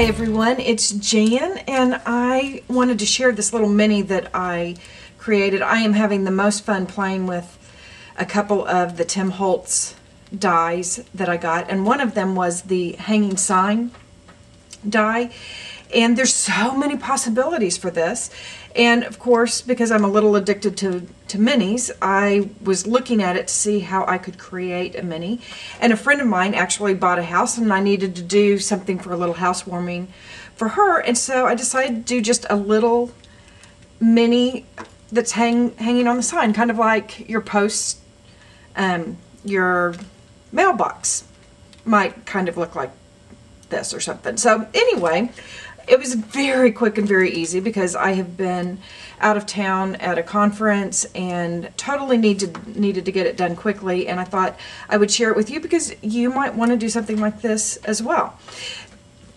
Hi everyone, it's Jan, and I wanted to share this little mini that I created. I am having the most fun playing with a couple of the Tim Holtz dies that I got, and one of them was the hanging sign die. And there's so many possibilities for this. And of course, because I'm a little addicted to minis, I was looking at it to see how I could create a mini. And a friend of mine actually bought a house, and I needed to do something for a little housewarming for her. And so I decided to do just a little mini that's hanging on the sign, kind of like your post, your mailbox might kind of look like this or something. So anyway, it was very quick and very easy because I have been out of town at a conference and totally needed to get it done quickly, and I thought I would share it with you because you might want to do something like this as well.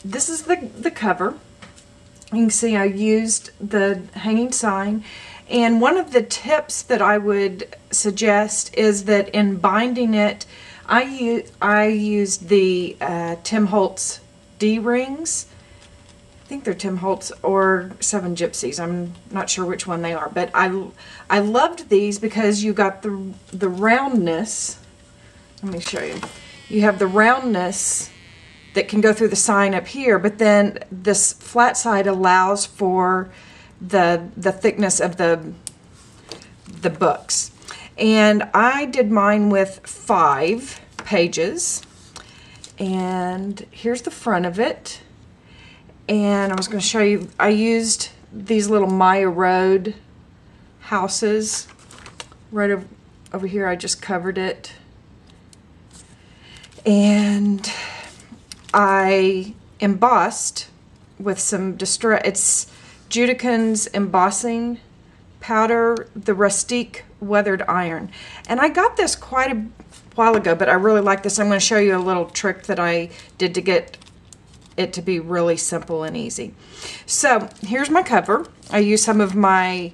This is the cover. You can see I used the hanging sign, and one of the tips that I would suggest is that in binding it, I used the Tim Holtz D-rings. I think they're Tim Holtz or Seven Gypsies. I'm not sure which one they are, but I loved these because you got the roundness. Let me show you. You have the roundness that can go through the sign up here, but then this flat side allows for the thickness of the books. And I did mine with 5 pages, and here's the front of it. And I was going to show you, I used these little Maya Road houses right over here. I just covered it, and I embossed with some distress. It's Judican's embossing powder, the Rustique Weathered Iron, and I got this quite a while ago, but I really like this. I'm going to show you a little trick that I did to get it to be really simple and easy. So here's my cover. I used some of my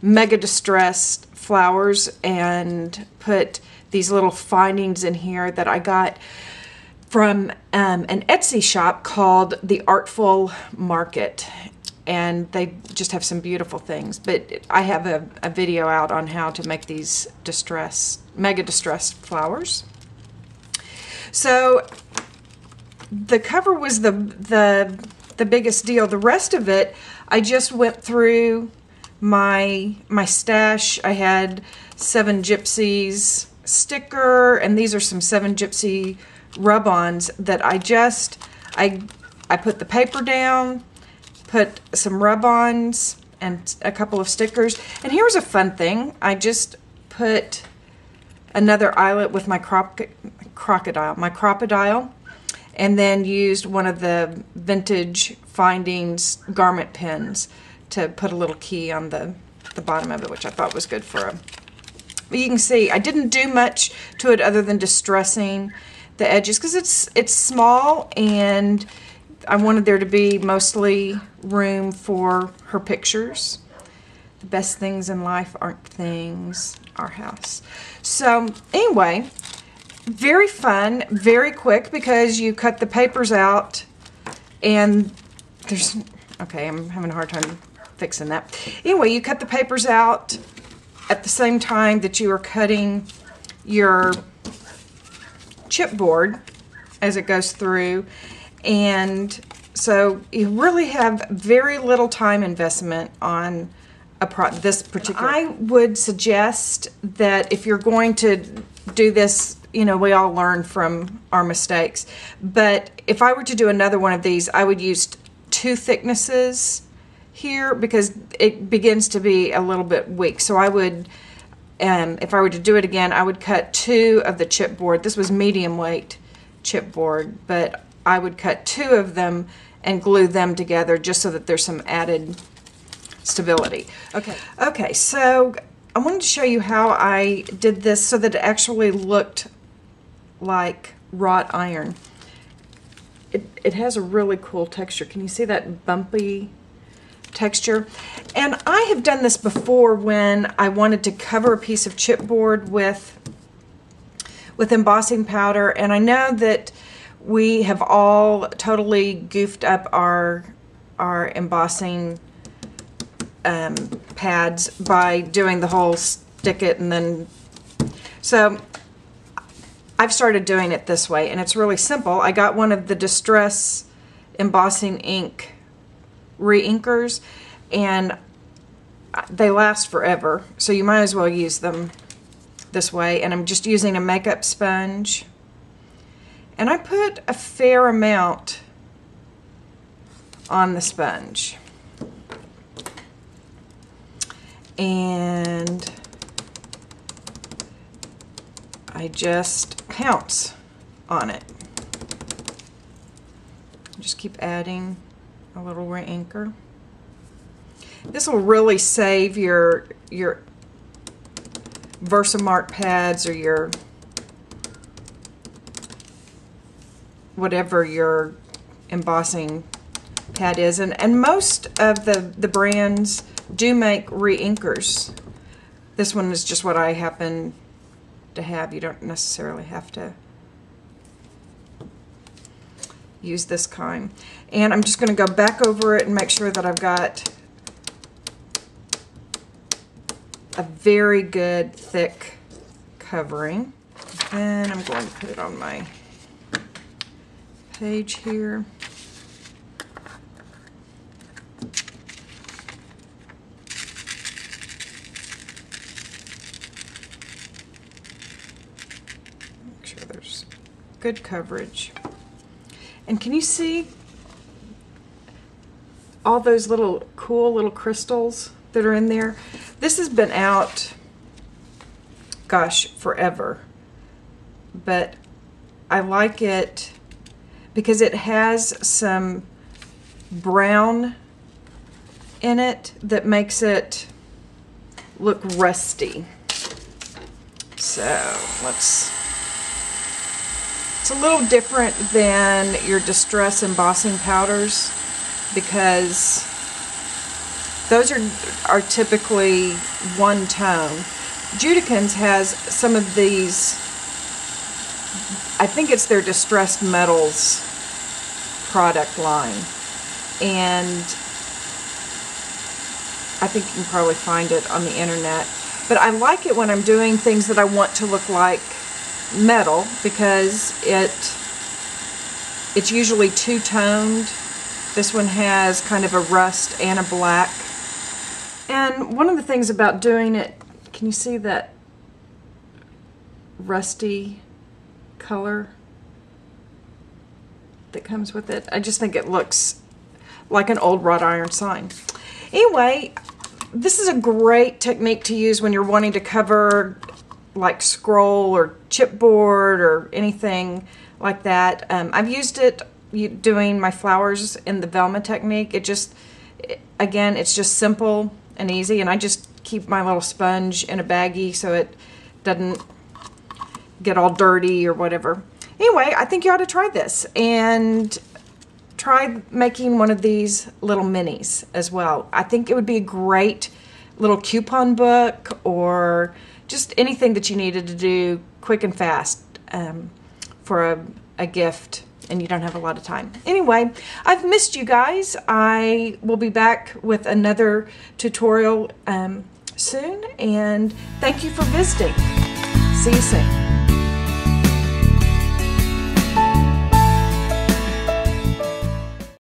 Mega Distressed flowers and put these little findings in here that I got from an Etsy shop called The Artful Market, and they just have some beautiful things. But I have a video out on how to make these Mega Distressed flowers. So the cover was the biggest deal. The rest of it, I just went through my stash. I had Seven Gypsies sticker, and these are some Seven Gypsy rub-ons that I put the paper down, put some rub-ons and a couple of stickers. And here's a fun thing. I just put another eyelet with my crocodile, and then used one of the vintage Findings garment pins to put a little key on the bottom of it, which I thought was good for but you can see I didn't do much to it other than distressing the edges because it's small, and I wanted there to be mostly room for her pictures. The best things in life aren't things, our house. So anyway, very fun, very quick, because you cut the papers out, and okay, I'm having a hard time fixing that. Anyway, you cut the papers out at the same time that you are cutting your chipboard as it goes through, and so you really have very little time investment on this particular. I would suggest that if you're going to do this, you know, we all learn from our mistakes, but if I were to do another one of these, I would use 2 thicknesses here because it begins to be a little bit weak. So I would, if I were to do it again, I would cut 2 of the chipboard. This was medium weight chipboard, but I would cut 2 of them and glue them together just so that there's some added stability. Okay, so I wanted to show you how I did this so that it actually looked like wrought iron. It has a really cool texture. Can you see that bumpy texture? And I have done this before when I wanted to cover a piece of chipboard with embossing powder, and I know that we have all totally goofed up our embossing pads by doing the whole stick it and then, so I've started doing it this way, and it's really simple. I got one of the Distress embossing ink re-inkers, and they last forever, so you might as well use them this way. And I'm just using a makeup sponge, and I put a fair amount on the sponge, and I just pounce on it. Just keep adding a little re-inker. This will really save your Versamark pads or your whatever your embossing pad is, and most of the brands do make re-inkers. This one is just what I happen to have. You don't necessarily have to use this kind. And I'm just going to go back over it and make sure that I've got a very good thick covering. Then I'm going to put it on my page here. Make sure there's good coverage. And can you see all those little cool little crystals that are in there? This has been out, gosh, forever. But I like it because it has some brown in it that makes it look rusty. So it's a little different than your Distress embossing powders, because those are typically one tone. Judikins has some of these, I think it's their Distressed Metals product line, and I think you can probably find it on the internet. But I like it when I'm doing things that I want to look like metal, because it's usually two-toned. This one has kind of a rust and a black. And one of the things about doing it, can you see that rusty color that comes with it? I just think it looks like an old wrought iron sign. Anyway, this is a great technique to use when you're wanting to cover like scroll or chipboard or anything like that. I've used it doing my flowers in the Velma technique. Again, it's just simple and easy, and I just keep my little sponge in a baggie so it doesn't get all dirty or whatever. Anyway, I think you ought to try this and try making one of these little minis as well. I think it would be a great little coupon book, or just anything that you needed to do quick and fast for a gift and you don't have a lot of time. Anyway, I've missed you guys. I will be back with another tutorial soon, and thank you for visiting. See you soon.